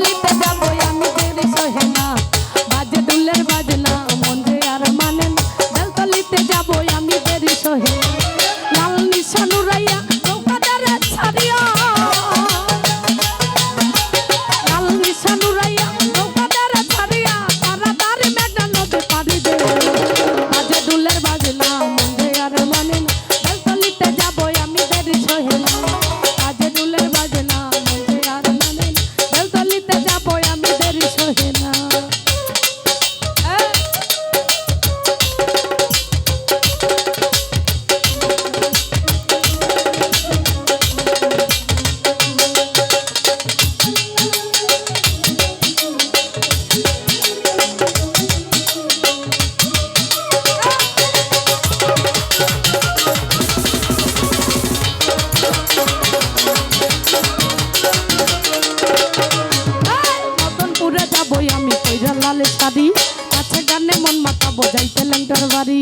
লিতে যাবো আমি দেরি সহে না বাজে দুলের বাজনা মন যে আর মানে না বেলতলিতে যাবো আমি দেরি সহে না লাল নিশান উড়াইয়া নৌকাদারে ছাড়িয়া লাল নিশান উড়াইয়া নৌকাদারে ছাড়িয়া তাড়াতাড়ি মেঘনা নদী পাড়ি দে বাজে দুলের বাজনা মন যে আর মানে না বেলতলিতে যাবো আমি দেরি সহে না বাজে দুলের বাজনা মন যে আর মানে না বেলতলিতে যাবো আমি দেরি সহে না মদনপুরে যাবই আমি কইরা লাল শাড়ি কাছে গানে মন মাথা বজাইতে ল্যাংটার বাড়ি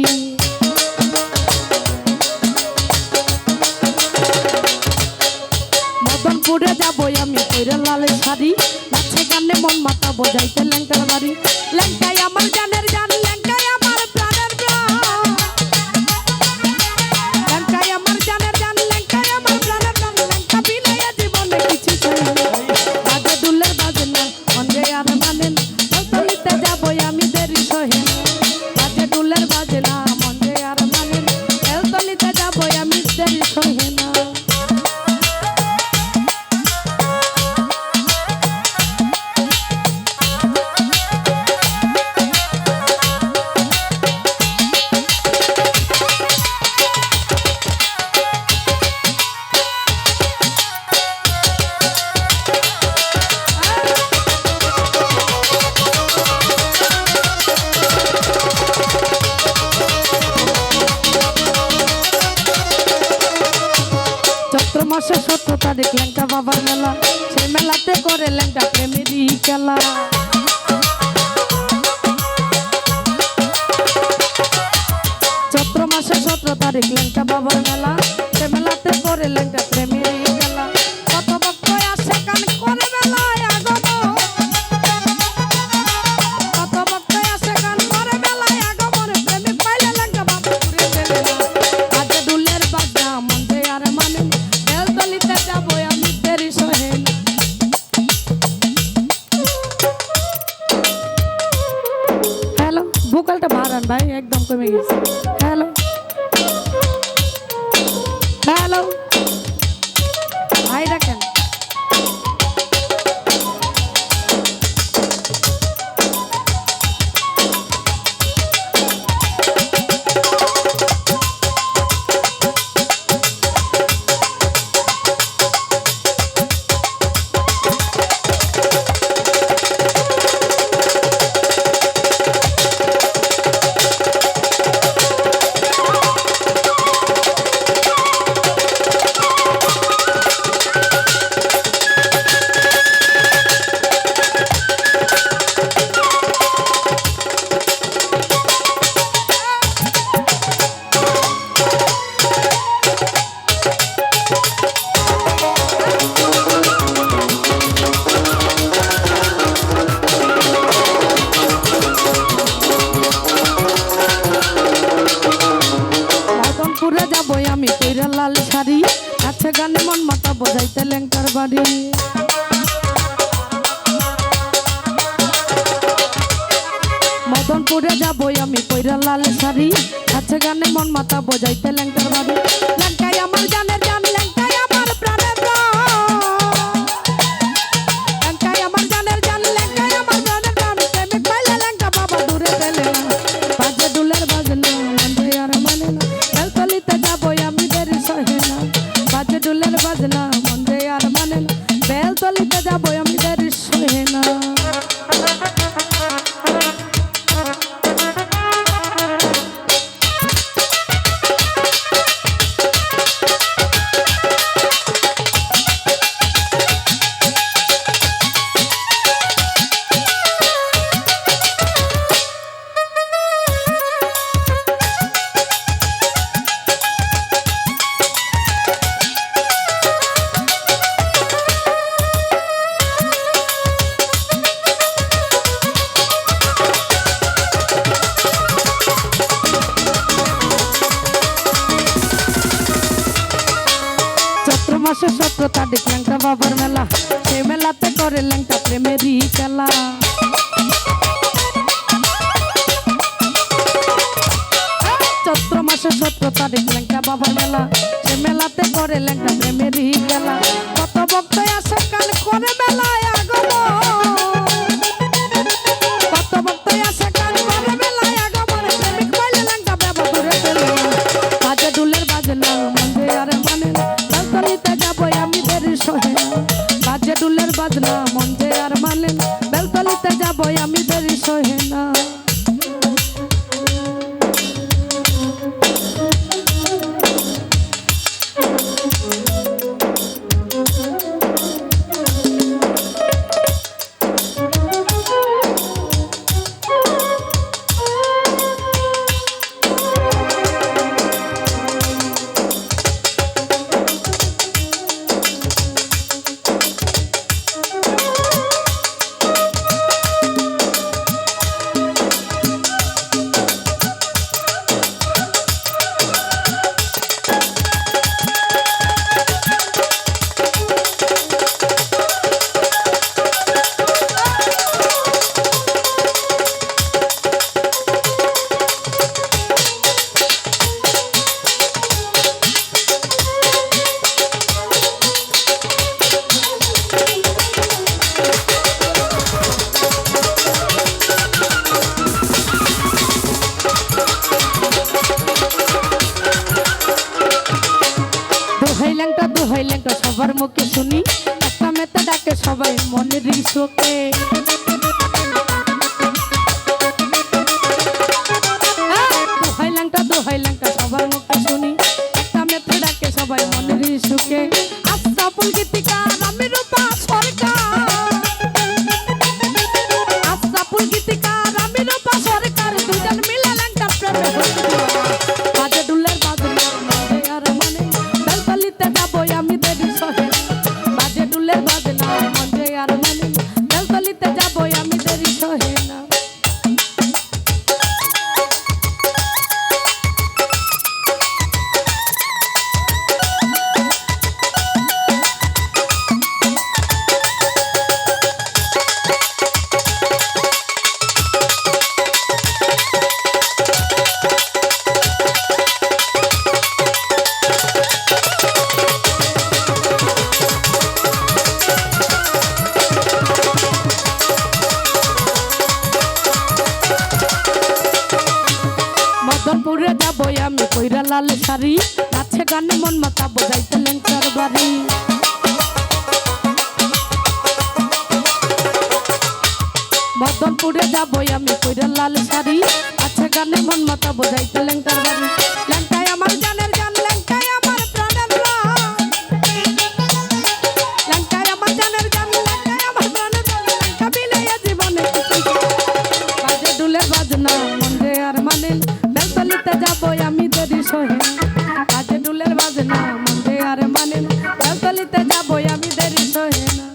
মদনপুরে যাবই আমি কইরা লাল শাড়ি কাছে গানে মন মাথা বজাইতে ল্যাংটার বাড়ি ল্যাংটাই আমার জানের জান ল্যাংটাই আমার প্রাণের প্রাণ ল্যাংটাই আমার জানের জান ল্যাংটাই আমার প্রাণের প্রাণ ল্যাংটা বিনাইয়া জীবনে কিছু চাই না বাজে দুলের বাজনা মন যে আর মানে না বেলতলিতে যাবই আমি দেরি সহে না বাজে দুলের বাজনা মন যে আর মানে না বেলতলিতে যাবই আমি দেরি সহে না চৈত্র মাসে 17 তারিখ ল্যাংটা বাবার মেলা সেই মেলাতে করে ল্যাংটা প্রেমেরই খেলা চৈত্র মাসে 17 তারিখ ল্যাংটা বাবার মেলা সেই মেলাতে করে ল্যাংটা প্রেমেরই খেলা কত ভক্ত আসে গান করে মেলায় আগমন কত ভক্ত আসে গান করে মেলায় আগমন প্রেমিক পাইলে ল্যাংটা বাবা ঘুরে দেবে না বাজে দুলের বাজনা মন যে আর মানে না বেলতলিতে যাবো আমি দেরি সহে না হ্যালো ভোকালটা বাড়ান ভাই একদম কমে গেছে হ্যালো হ্যালো ভাই রাখেন মদনপুরে যাবই আমি কইরা লাল শাড়ি কাছে গানে মন মাথা বজাইতে ল্যাংটার বাড়ি মদনপুরে যাবই আমি কইরা লাল শাড়ি কাছে গানে মন মাথা বজাইতে ল্যাংটার বাড়ি ল্যাংটাই আমার জানের জান ল্যাংটাই আমার প্রাণের প্রাণ ল্যাংটাই আমার জানের জান ল্যাংটাই আমার প্রাণের প্রাণ প্রেমিক পাইলে ল্যাংটা বাবা দূরে গেলে না বাজে দুলের বাজনা মন যে আর মানে না বেলতলিতে যাবই আমি দেরি সহে না বাজে দুলের বাজনা মন যে আর মানে না বেলতলিতে যাবই আমি দেরি সহে না তারিখ ল্যাংটা বাবার মেলা, সে মেলাতে করে ল্যাংটা প্রেমেরই খেলা। চৈত্র মাসে 17 তারিখ ল্যাংটা বাবার মেলা, সে মেলাতে করে ল্যাংটা প্রেমেরই খেলা। কত ভক্ত আসে কাল করে মেলায় আগমন, কত ভক্ত আসে কাল করে মেলায় আগমন, প্রেমিক পাইলে ল্যাংটা বাবা দূরে পেলে। বাজে ডুলের বাজনা মন যে আর মানে না, বেলতলিতে যাবো আমি দেরি সহে না। বাজে ডুলের বাজনা মন যে আর মানে না, বেলতলিতে যাবো আমি দেরি সহে না। দোহাই ল্যাংটা সবার মুখে শুনি, একটা মেতে ডাকে সবাই মনের শোকে। দোহাই ল্যাংটা সবার মুখে শুনি, একটা মেতে ডাকে সবাই মনের সুখে। আস্তাপুল গীতিকার আমি রূপা সরকার, আস্তাপুল গীতিকার আমি রূপা সরকার, দুজন মিলে ল্যাংটা প্রেমে বাজে ডুলের বাজনা মনে আর মানে, বেলতলিতে যাবো আমি দেরি সহে। বাজে ডুলের বাজনা মনে আর মানে, বেলতলিতে যাবো আমি দেরি সহে না। মদনপুরে যাবো আমি কইরা লাল শাড়ি, নাচে গানে মন মাতাবো যাইতে ল্যাংটার বাড়ি। মদনপুরে যাবো আমি কইরা লাল শাড়ি, নাচে গানে মন মাতাবো যাইতে ল্যাংটার বাড়ি। ল্যাংটাই আমার জানের জান, ল্যাংটাই আমার প্রাণের প্রাণ, ল্যাংটাই আমার জানের জান, ল্যাংটাই আমার প্রাণের প্রাণ, ল্যাংটা মিলাইয়া জীবনে বাজে ডুলের বাজনা মন রে আর মানে, বেলতলিতে যাবো আমি দেরি সহে। বাজে ডুলের বাজনা মন রে আর মানে, বেলতলিতে যাবো আমি দেরি সহে না।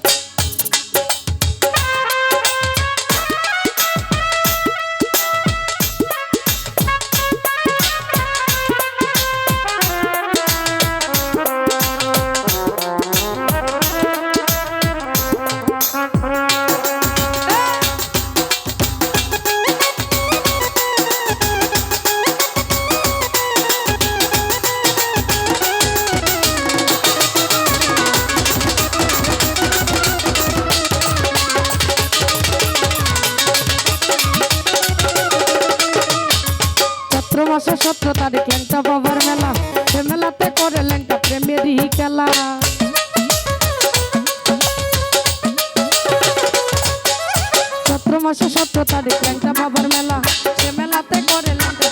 মাসে 17 তারিখ ল্যাংটা বাবার মেলা, সে মেলাতে করে ল্যাংটা প্রেমেরই খেলা। চৈত্র মাসে 17 তারিখ ল্যাংটা বাবার মেলা, সে মেলাতে করে ল্যাংটা